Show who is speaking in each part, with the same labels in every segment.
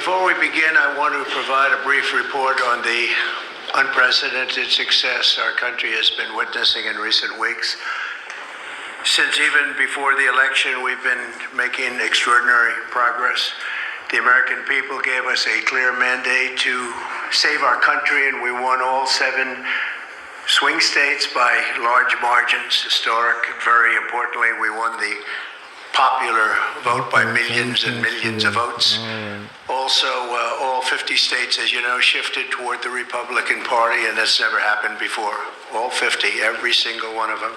Speaker 1: Before we begin, I want to provide a brief report on the unprecedented success our country has been witnessing in recent weeks. Since even before the election, we've been making extraordinary progress. The American people gave us a clear mandate to save our country, and we won all 7 swing states by large margins, historic. Very importantly, we won the popular vote by millions and millions of votes. Also, all 50 states, as you know, shifted toward the Republican Party, and that's never happened before. All 50, every single one of them.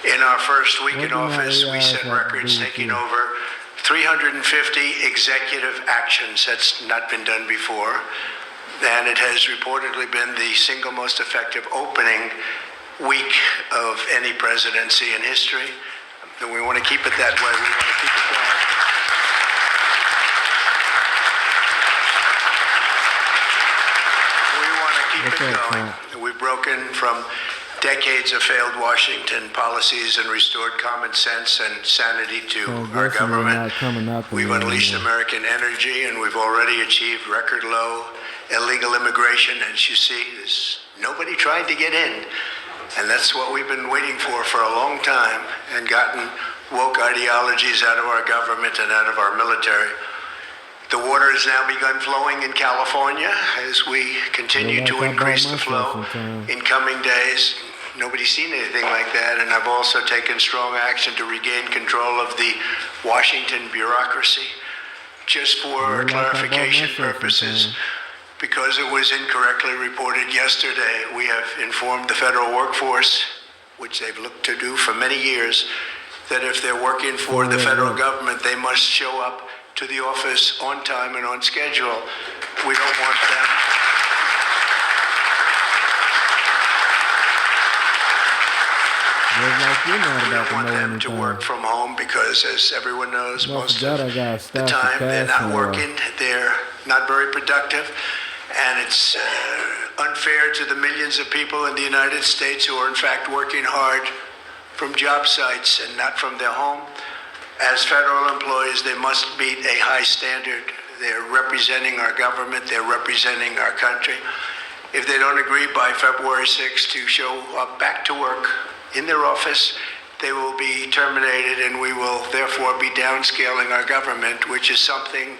Speaker 1: In our first week in office, we set records, taking over 350 executive actions. That's not been done before. And it has reportedly been the single most effective opening week of any presidency in history. And we want to keep it that way. We want to keep it going. We want to keep it going. We've broken from decades of failed Washington policies and restored common sense and sanity to our government. We've unleashed American energy, and we've already achieved record low illegal immigration. And you see, there's nobody trying to get in. And that's what we've been waiting for a long time, and gotten woke ideologies out of our government and out of our military. The water has now begun flowing in California as we continue to increase the flow in coming days. Nobody's seen anything like that, and I've also taken strong action to regain control of the Washington bureaucracy. Just for clarification purposes, because it was incorrectly reported yesterday, we have informed the federal workforce, which they've looked to do for many years, that if they're working for the federal government, they must show up to the office on time and on schedule. We don't want them. We don't want them to work from home because, as everyone knows, most of the time they're not working, they're not very productive, and it's unfair to the millions of people in the United States who are in fact working hard from job sites and not from their home. As federal employees, they must meet a high standard. They're representing our government, they're representing our country. If they don't agree by February 6th to show up back to work in their office, they will be terminated, and we will therefore be downscaling our government, which is something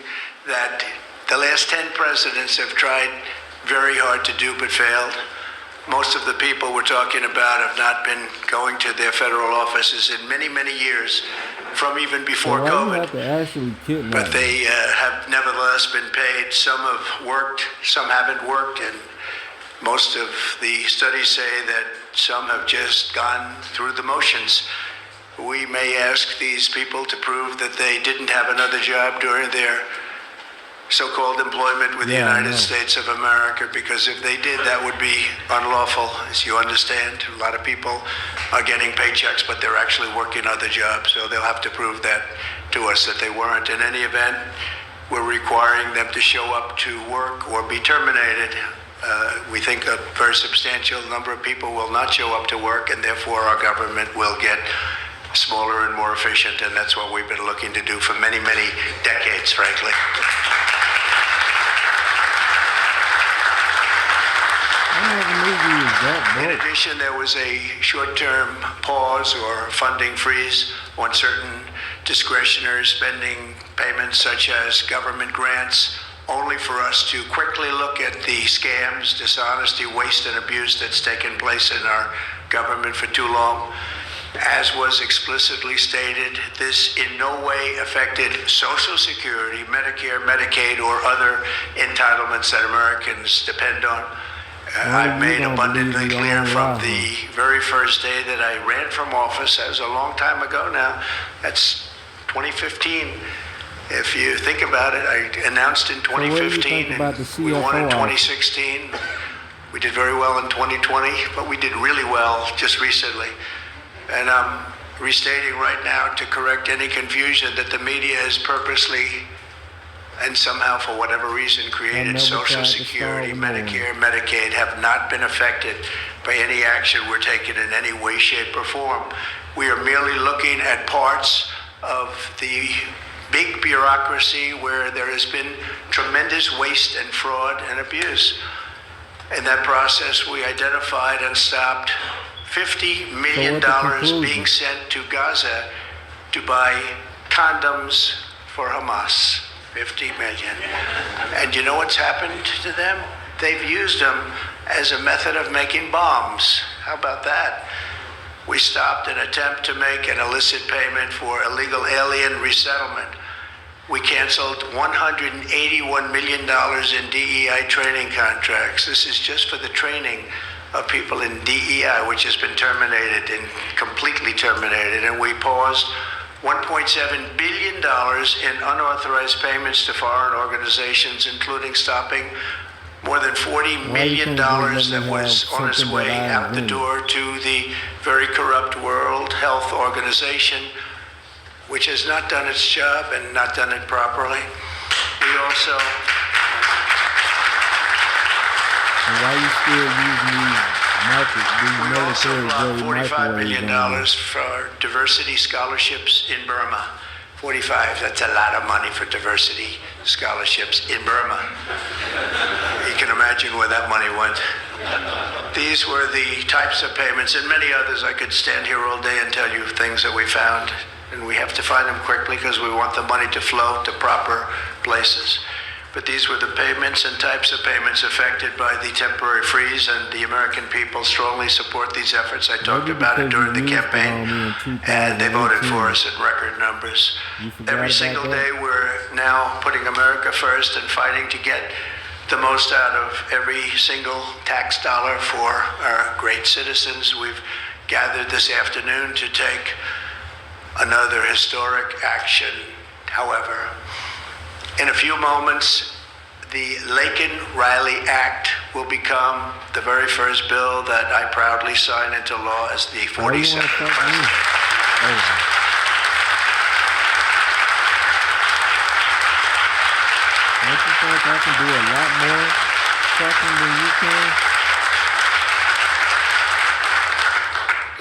Speaker 1: that the last 10 presidents have tried very hard to do but failed. Most of the people we're talking about have not been going to their federal offices in many, many years, from even before COVID. But they have nevertheless been paid. Some have worked, some haven't worked, and most of the studies say that some have just gone through the motions. We may ask these people to prove that they didn't have another job during their so-called employment with the United States of America, because if they did, that would be unlawful. As you understand, a lot of people are getting paychecks, but they're actually working other jobs, so they'll have to prove that to us that they weren't. In any event, we're requiring them to show up to work or be terminated. We think a very substantial number of people will not show up to work, and therefore our government will get smaller and more efficient, and that's what we've been looking to do for many, many decades, frankly. In addition, there was a short-term pause or funding freeze on certain discretionary spending payments, such as government grants, only for us to quickly look at the scams, dishonesty, waste, and abuse that's taken place in our government for too long. As was explicitly stated, this in no way affected Social Security, Medicare, Medicaid, or other entitlements that Americans depend on. I've made abundantly clear from the very first day that I ran from office, that was a long time ago now, that's 2015. If you think about it, I announced in 2015, and we won in 2016. We did very well in 2020, but we did really well just recently. And I'm restating right now to correct any confusion that the media has purposely and somehow, for whatever reason, created Social Security, Medicare, Medicaid have not been affected by any action we're taking in any way, shape, or form. We are merely looking at parts of the big bureaucracy where there has been tremendous waste and fraud and abuse. In that process, we identified and stopped $50 million being sent to Gaza to buy condoms for Hamas. 50 million. And you know what's happened to them? They've used them as a method of making bombs. How about that? We stopped an attempt to make an illicit payment for illegal alien resettlement. We canceled $181 million in DEI training contracts. This is just for the training of people in DEI, which has been terminated and completely terminated. And we paused $1.7 billion in unauthorized payments to foreign organizations, including stopping more than $40 million that was on its way out the door to the very corrupt World Health Organization, which has not done its job and not done it properly. We also...
Speaker 2: And why you still using these military
Speaker 1: $45 million for diversity scholarships in Burma. 45, that's a lot of money for diversity scholarships in Burma. You can imagine where that money went. These were the types of payments, and many others. I could stand here all day and tell you things that we found, and we have to find them quickly because we want the money to flow to proper places. But these were the payments and types of payments affected by the temporary freeze, and the American people strongly support these efforts. I talked about it during the campaign, and they voted for us in record numbers. Every single day, we're now putting America first and fighting to get the most out of every single tax dollar for our great citizens. We've gathered this afternoon to take another historic action. However, in a few moments, the Laken-Riley Act will become the very first bill that I proudly sign into law as the 42nd president.
Speaker 2: Don't you think I can do a lot more talking than you can?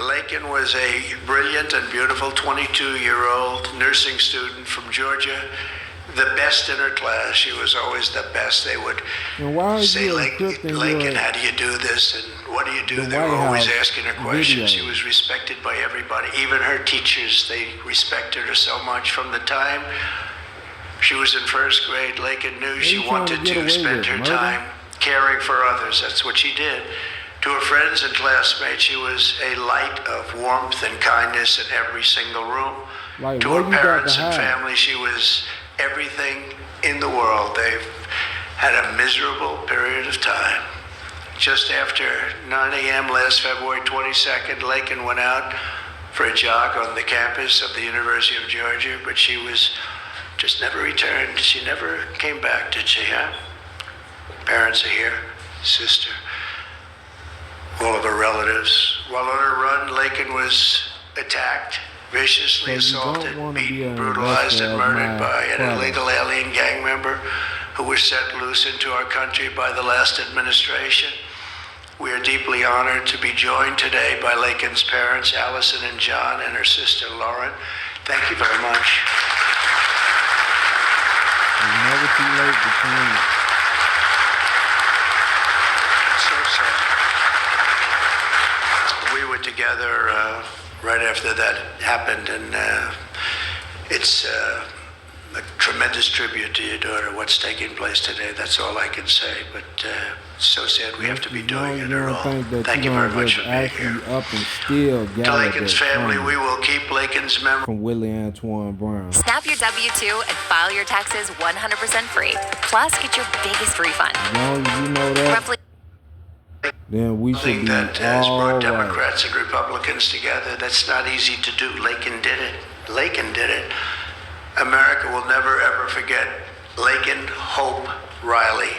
Speaker 1: Laken was a brilliant and beautiful 22-year-old nursing student from Georgia. The best in her class. She was always the best. They would say, Laken, how do you do this? And what do you do? They were always asking her questions. She was respected by everybody. Even her teachers, they respected her so much. From the time she was in first grade, Laken knew she wanted to spend her time caring for others. That's what she did. To her friends and classmates, she was a light of warmth and kindness in every single room. To her parents and family, she was everything in the world. They've had a miserable period of time. Just after 9 a.m. last February 22nd, Laken went out for a jog on the campus of the University of Georgia, but she was just never returned. She never came back, did she, huh? Parents are here, sister, all of her relatives. While on her run, Laken was attacked, viciously assaulted, beaten, brutalized, and murdered by an illegal alien gang member who was set loose into our country by the last administration. We are deeply honored to be joined today by Laken's parents, Allison and John, and her sister, Lauren. Thank you very much.
Speaker 2: It's never too late to change.
Speaker 1: So sad. We were together right after that happened, and it's a tremendous tribute to your daughter, what's taking place today. That's all I can say, but it's so sad we have to be doing it at all. Thank you very much for being here. To Laken's family, we will keep Laken's memory.
Speaker 2: From Willie Antuan Brown.
Speaker 3: Snap your W-2 and file your taxes 100% free. Plus, get your biggest refund.
Speaker 2: As long as you know that.
Speaker 3: Roughly.
Speaker 2: Then we should be
Speaker 1: that has brought Democrats and Republicans together. That's not easy to do. Laken did it. Laken did it. America will never, ever forget Laken Hope Riley.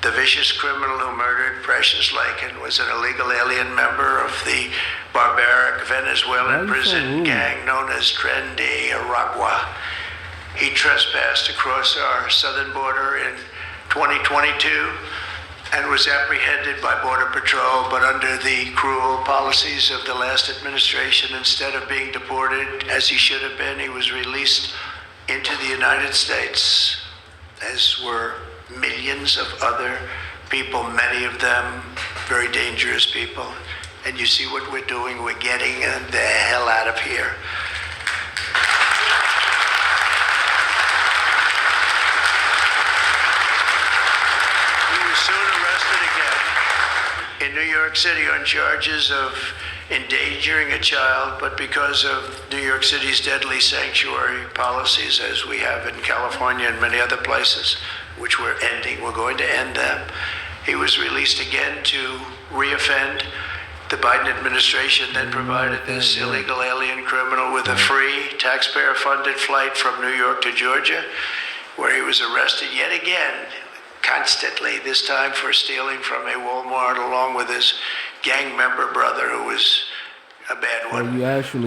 Speaker 1: The vicious criminal who murdered Precious Laken was an illegal alien member of the barbaric Venezuelan prison gang known as Tren de Aragua. He trespassed across our southern border in 2022 and was apprehended by Border Patrol, but under the cruel policies of the last administration, instead of being deported as he should have been, he was released into the United States, as were millions of other people, many of them very dangerous people. And you see what we're doing, we're getting them the hell out of here. He was soon arrested again in New York City on charges of endangering a child, but because of New York City's deadly sanctuary policies, as we have in California and many other places, which we're going to end them, he was released again to reoffend. The Biden administration then provided this illegal alien criminal with a free, taxpayer-funded flight from New York to Georgia, where he was arrested yet again, constantly, this time for stealing from a Walmart along with his gang member brother, who was a bad one.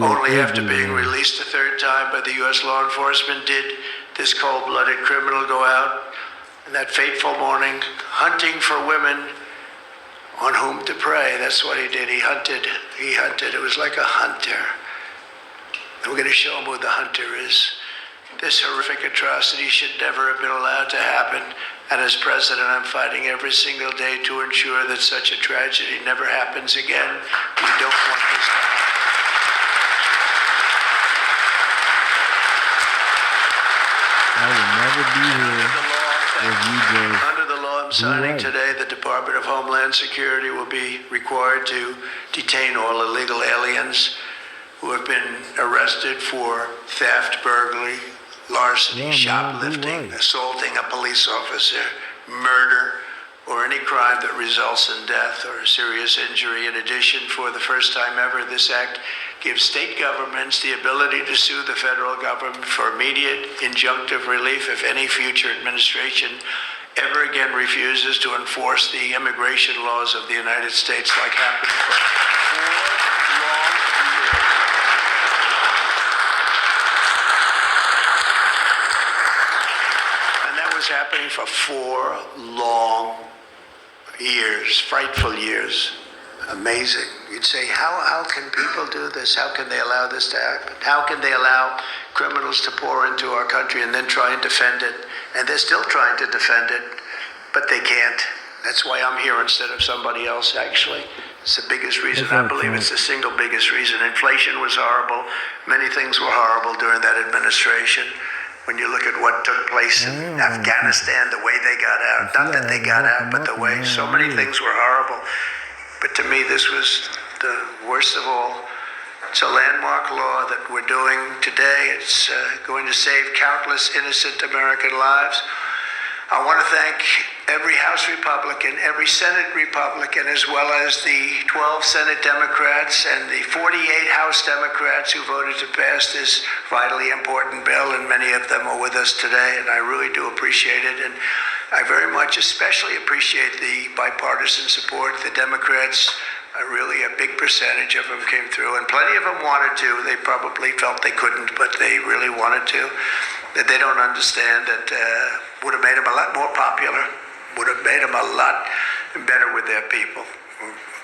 Speaker 1: Only after being released a third time by the U.S. law enforcement did this cold-blooded criminal go out in that fateful morning hunting for women on whom to prey. That's what he did. He hunted. It was like a hunter. And we're going to show him who the hunter is. This horrific atrocity should never have been allowed to happen. And as president, I'm fighting every single day to ensure that such a tragedy never happens again. We don't want this to happen.
Speaker 2: I will never be here if you just
Speaker 1: Under the law I'm signing today, the Department of Homeland Security will be required to detain all illegal aliens who have been arrested for theft, burglary, larceny, shoplifting, assaulting a police officer, murder, or any crime that results in death or serious injury. In addition, for the first time ever, this act gives state governments the ability to sue the federal government for immediate injunctive relief if any future administration ever again refuses to enforce the immigration laws of the United States, like happened for 4 long years. And that was happening for 4 long years, frightful years. Amazing. You'd say, how can people do this? How can they allow this to happen? How can they allow criminals to pour into our country and then try and defend it? And they're still trying to defend it, but they can't. That's why I'm here instead of somebody else, actually. It's the biggest reason. I believe it's the single biggest reason. Inflation was horrible. Many things were horrible during that administration. When you look at what took place in Afghanistan, the way they got out, not that they got out, but the way so many things were horrible. But to me, this was the worst of all. It's a landmark law that we're doing today. It's going to save countless innocent American lives. I want to thank every House Republican, every Senate Republican, as well as the 12 Senate Democrats and the 48 House Democrats who voted to pass this vitally important bill, and many of them are with us today, and I really do appreciate it. And I very much especially appreciate the bipartisan support. The Democrats, really a big percentage of them came through, and plenty of them wanted to. They probably felt they couldn't, but they really wanted to. That they don't understand that would have made them a lot more popular, would have made them a lot better with their people.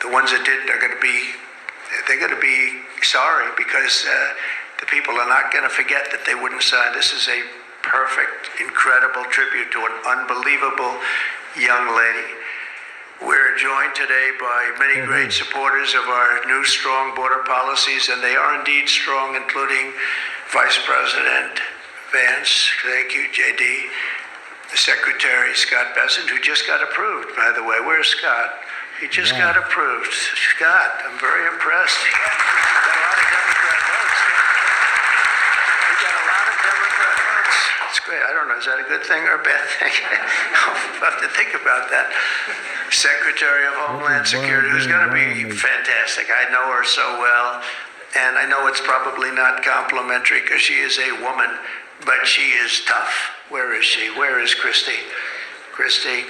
Speaker 1: The ones that didn't are going to be sorry, because the people are not going to forget that they wouldn't sign. This is a perfect, incredible tribute to an unbelievable young lady. We're joined today by many great supporters of our new strong border policies, and they are indeed strong, including Vice President Vance, thank you, JD, Secretary Scott Bessent, who just got approved, by the way. Where's Scott? He just got approved. Scott, I'm very impressed. He got a lot of Democrat votes. He got a lot of Democrat votes. It's great. I don't know, is that a good thing or a bad thing? I'll have to think about that. Secretary of Homeland Security, who's going to be fantastic. I know her so well, and I know it's probably not complimentary because she is a woman, but she is tough. Where is she? Where is Christy? Christy,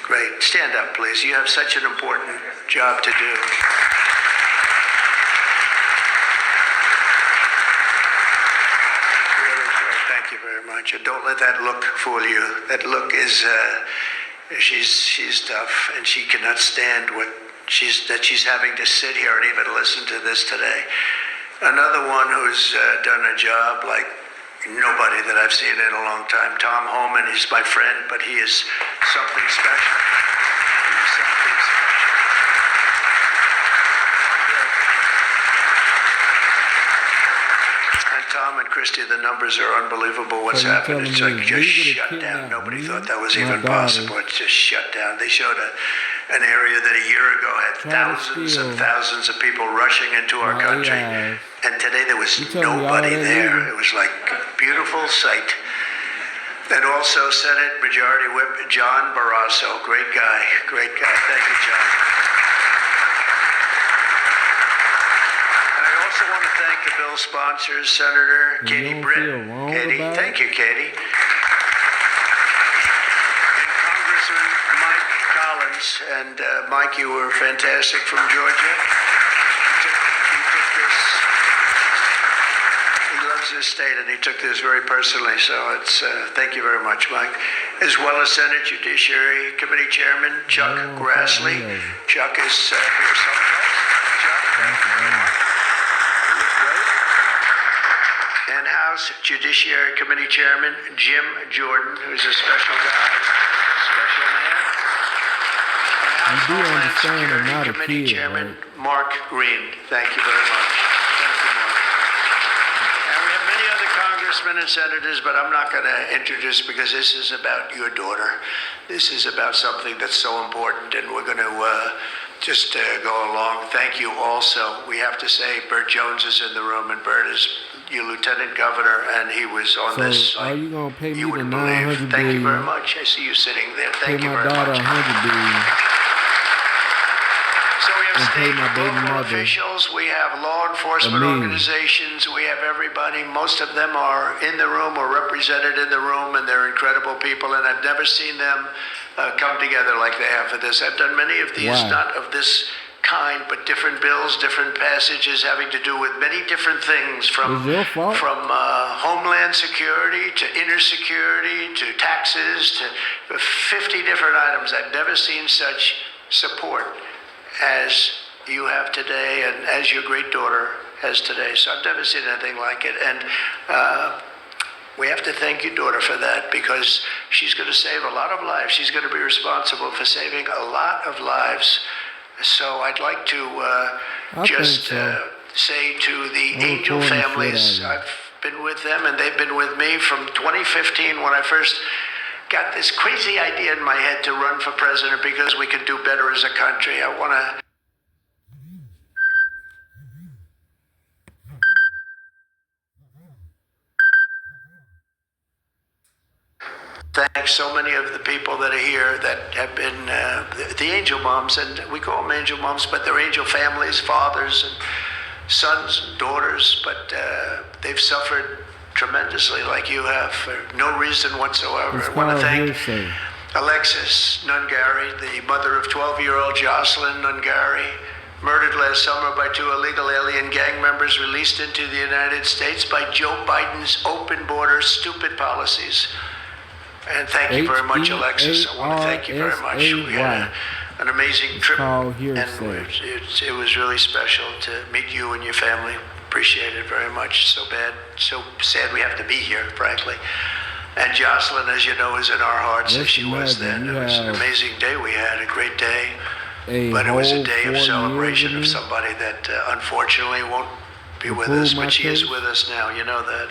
Speaker 1: great. Stand up, please. You have such an important job to do. Really great. Thank you very much. And don't let that look fool you. That look is, she's tough, and she cannot stand that she's having to sit here and even listen to this today. Another one who's done a job like nobody that I've seen in a long time. Tom Homan, he's my friend, but he is something special. He is something special. And Tom and Christy, the numbers are unbelievable. What's happened? It's like just shut down. Nobody thought that was even possible. It's just shut down. They showed an area that a year ago had thousands and thousands of people rushing into our country. And today there was nobody there. It was like a beautiful sight. And also Senate Majority Whip John Barrasso. Great guy. Great guy. Thank you, John. I also want to thank the bill sponsors, Senator Katie Britt. Katie, thank you, Katie. And Congressman Mike Collins. And Mike, you were fantastic from Georgia. He took this, he loves this state, and he took this very personally. So it's thank you very much, Mike. As well as Senate Judiciary Committee Chairman Chuck Grassley. Chuck is here someplace. Chuck. And House Judiciary Committee Chairman Jim Jordan, who's a special guy, special man. And House Homeland Security Committee Chairman Mark Green. Thank you very much. Thank you, Mark. And we have many other congressmen and senators, but I'm not going to introduce because this is about your daughter. This is about something that's so important, and we're going to just go along. Thank you also. We have to say Burt Jones is in the room, and Burt is your lieutenant governor, and he was on this.
Speaker 2: So are you gonna pay me
Speaker 1: you
Speaker 2: the
Speaker 1: wouldn't
Speaker 2: $900
Speaker 1: believe. Thank you very much. I see you sitting there. Thank you
Speaker 2: Pay my
Speaker 1: very
Speaker 2: daughter
Speaker 1: much.
Speaker 2: $100 billion.
Speaker 1: So we have
Speaker 2: And pay
Speaker 1: state
Speaker 2: my
Speaker 1: and
Speaker 2: baby
Speaker 1: local
Speaker 2: mother
Speaker 1: officials. We have law enforcement
Speaker 2: $1 million.
Speaker 1: organizations. We have everybody. Most of them are in the room or represented in the room, and they're incredible people. And I've never seen them come together like they have for this. I've done many of these,
Speaker 2: Wow.
Speaker 1: not of this kind, but different bills, different passages having to do with many different things, from
Speaker 2: It's your fault.
Speaker 1: homeland security to inner security to taxes to 50 different items. I've never seen such support as you have today and as your great daughter has today. So I've never seen anything like it. And we have to thank your daughter for that, because she's going to save a lot of lives. She's going to be responsible for saving a lot of lives. So I'd like to just say to the Angel families, I've been with them and they've been with me from 2015 when I first got this crazy idea in my head to run for president because we could do better as a country. I want to thank so many of the people that are here that have been the angel moms, and we call them angel moms, but they're angel families, fathers and sons and daughters, but they've suffered tremendously like you have for no reason whatsoever. I want to thank Alexis Nungari, the mother of 12-year-old Jocelyn Nungari, murdered last summer by 2 illegal alien gang members released into the United States by Joe Biden's open border stupid policies. And thank you very much, Alexis. I want to thank you very much. We had an amazing trip, and it was really special to meet you and your family. Appreciate it very much. So sad we have to be here, frankly. And Jocelyn, as you know, is in our hearts, as she was then. It was an amazing day we had, a great day. But it was a day of celebration of somebody that unfortunately won't be with us, but she is with us now. You know that.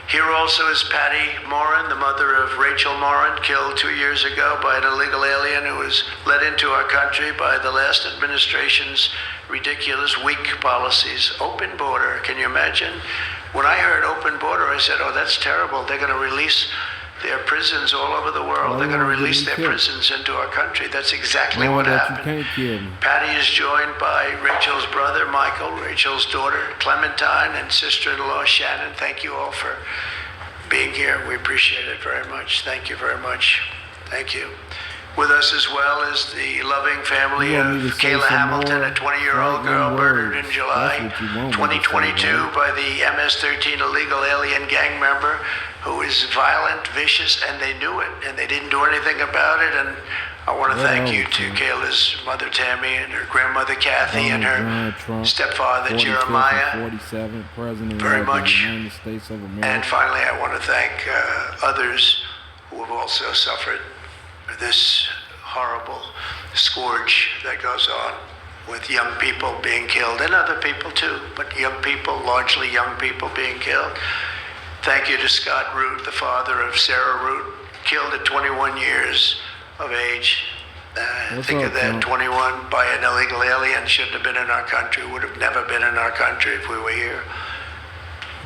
Speaker 1: Here also is Patty Morin, the mother of Rachel Morin, killed 2 years ago by an illegal alien who was let into our country by the last administration's ridiculous, weak policies. Open border, can you imagine? When I heard open border, I said, oh, that's terrible. They're going to release their prisons all over the world. They're going to release their prisons into our country. That's exactly what happened. Patty is joined by Rachel's brother, Michael, Rachel's daughter, Clementine, and sister-in-law, Shannon. Thank you all for being here. We appreciate it very much. Thank you very much. Thank you. With us as well is the loving family of Kayla Hamilton, a 20-year-old girl murdered in July 2022 by the MS-13 illegal alien gang member who is violent, vicious, and they knew it, and they didn't do anything about it. And I want to thank you to Kayla's mother Tammy and her grandmother Kathy and her stepfather Jeremiah very much. And finally, I want to thank others who have also suffered this horrible scourge that goes on with young people being killed, and other people too, but young people, largely young people being killed. Thank you to Scott Root, the father of Sarah Root, killed at 21 years of age. Think of that, 21 by an illegal alien, shouldn't have been in our country, would have never been in our country if we were here.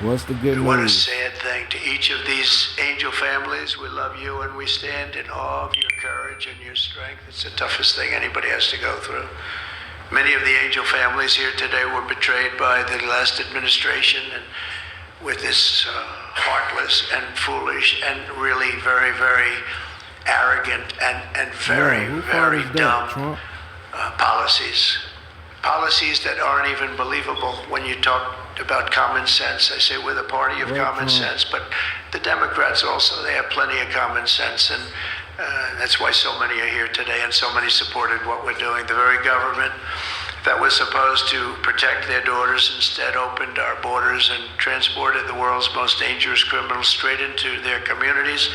Speaker 2: What's the good news?
Speaker 1: What a sad thing. To each of these angel families, we love you and we stand in awe of your courage and your strength. It's the toughest thing anybody has to go through. Many of the angel families here today were betrayed by the last administration and with this heartless and foolish and really very, very arrogant and very, very dumb policies. Policies that aren't even believable when you talk about common sense. I say we're the party of common sense, but the Democrats also, they have plenty of common sense, and that's why so many are here today and so many supported what we're doing. The very government that was supposed to protect their daughters instead opened our borders and transported the world's most dangerous criminals straight into their communities.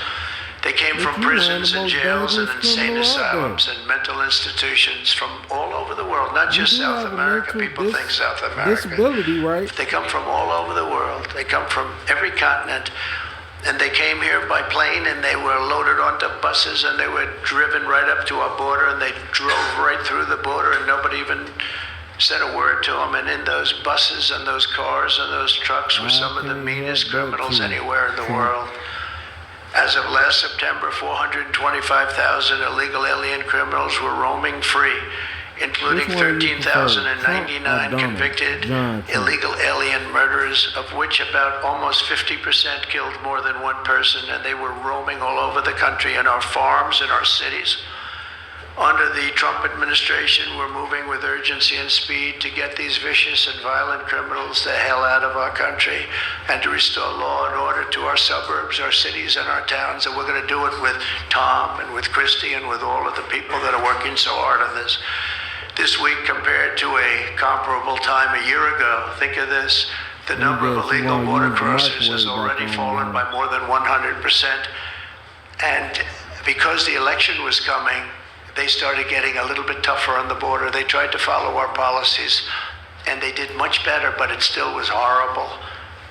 Speaker 1: They came from prisons and jails and insane asylums and mental institutions from all over the world, not just South America. People think South America.
Speaker 2: Disability, right?
Speaker 1: They come from all over the world. They come from every continent. And they came here by plane, and they were loaded onto buses, and they were driven right up to our border, and they drove right through the border, and nobody even said a word to them. And in those buses and those cars and those trucks were some of the meanest criminals anywhere in the world. As of last September, 425,000 illegal alien criminals were roaming free, including 13,099 convicted illegal alien murderers, of which about almost 50% killed more than one person, and they were roaming all over the country in our farms, in our cities. Under the Trump administration, we're moving with urgency and speed to get these vicious and violent criminals the hell out of our country and to restore law and order to our suburbs, our cities, and our towns. And we're going to do it with Tom and with Christy and with all of the people that are working so hard on this. This week, compared to a comparable time a year ago, think of this, the number of illegal border crossers has already fallen by more than 100%. And because the election was coming, they started getting a little bit tougher on the border. They tried to follow our policies, and they did much better, but it still was horrible.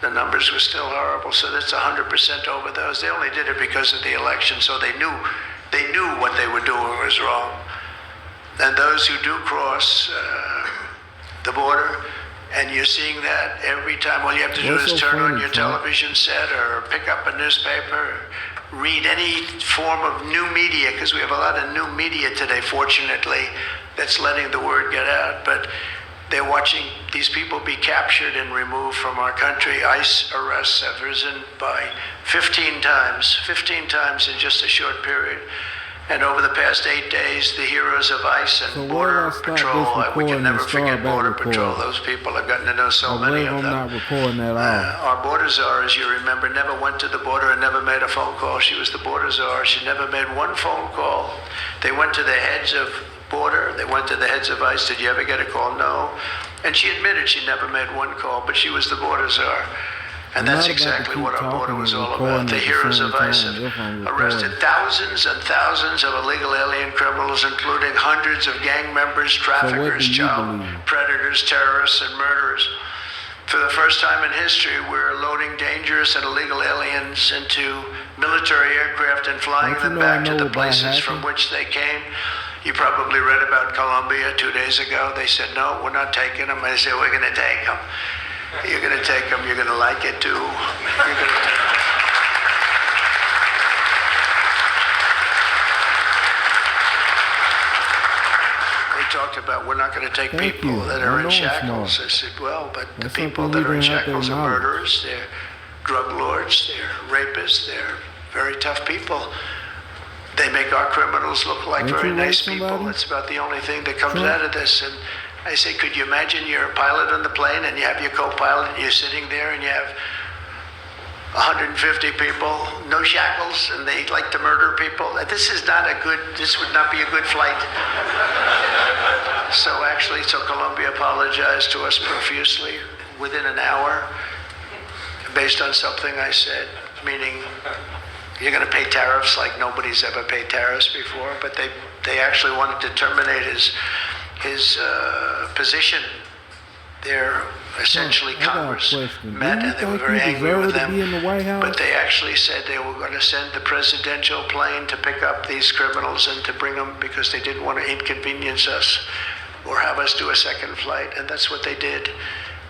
Speaker 1: The numbers were still horrible, so that's 100% over those. They only did it because of the election, so they knew what they were doing was wrong. And those who do cross the border, and you're seeing that every time, all you have to do is turn on your television set or pick up a newspaper, read any form of new media, because we have a lot of new media today, fortunately, that's letting the word get out. But they're watching these people be captured and removed from our country. ICE arrests have risen by 15 times in just a short period. And over the past 8 days, the heroes of ICE and Border Patrol, we can never forget Border Patrol. Those people, I've gotten to know so many of them.
Speaker 2: I'm not recording at all.
Speaker 1: Our border czar, as you remember, never went to the border and never made a phone call. She was the border czar. She never made one phone call. They went to the heads of border. They went to the heads of ICE. Did you ever get a call? No. And she admitted she never made one call, but she was the border czar. And that's exactly what our border was all about. The heroes of ICE have arrested thousands and thousands of illegal alien criminals, including hundreds of gang members, traffickers, child predators, terrorists, and murderers. For the first time in history, we're loading dangerous and illegal aliens into military aircraft and flying them back to the places from which they came. You probably read about Colombia 2 days ago. They said, no, we're not taking them. I said, we're going to take them. You're going to take them. You're going to like it, too. You're going to take them. They talked about we're not going to take people that are in shackles. I said, well, but the people that are in shackles are murderers. They're drug lords. They're rapists. They're very tough people. They make our criminals look like very nice people. That's about the only thing that comes out of this. And I say, could you imagine you're a pilot on the plane and you have your co-pilot and you're sitting there and you have 150 people, no shackles, and they like to murder people. This would not be a good flight. So Colombia apologized to us profusely within an hour based on something I said, meaning you're going to pay tariffs like nobody's ever paid tariffs before, but they actually wanted to terminate his position. They're essentially Congress met and they were very angry with them, but they actually said they were going to send the presidential plane to pick up these criminals and to bring them because they didn't want to inconvenience us or have us do a second flight, and that's what they did.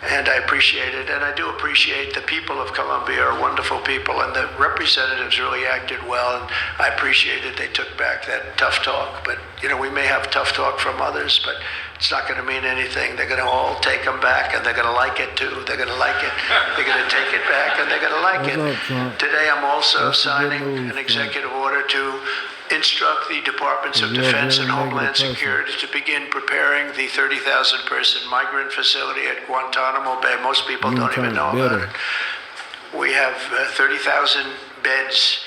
Speaker 1: And I appreciate it, and I do appreciate the people of Colombia are wonderful people, and the representatives really acted well, and I appreciated they took back that tough talk. But, we may have tough talk from others, but it's not going to mean anything. They're going to all take them back, and they're going to like it, too. They're going to like it. They're going to take it back, and they're going to like it. Today, I'm also signing an executive order to instruct the Departments of Defense and Homeland Security to begin preparing the 30,000-person migrant facility at Guantanamo Bay. Most people don't even know about it. We have 30,000 beds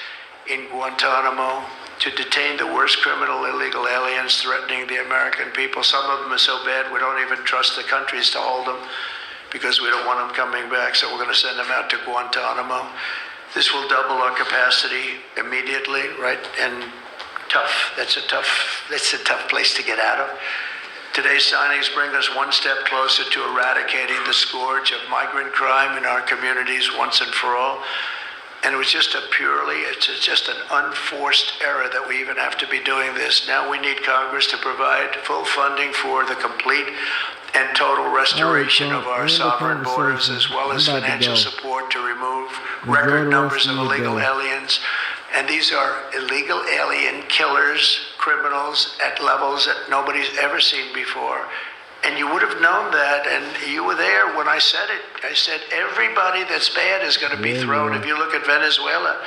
Speaker 1: in Guantanamo to detain the worst criminal illegal aliens threatening the American people. Some of them are so bad we don't even trust the countries to hold them because we don't want them coming back, so we're going to send them out to Guantanamo. This will double our capacity immediately, right? And that's a tough place to get out of. Today's signings bring us one step closer to eradicating the scourge of migrant crime in our communities once and for all. And it's just an unforced error that we even have to be doing this. Now we need Congress to provide full funding for the complete and total restoration of our sovereign borders, as well as financial support to remove record numbers of illegal aliens. And these are illegal alien killers, criminals at levels that nobody's ever seen before. And you would have known that, and you were there when I said it. I said everybody that's bad is going to be thrown. If you look at Venezuela,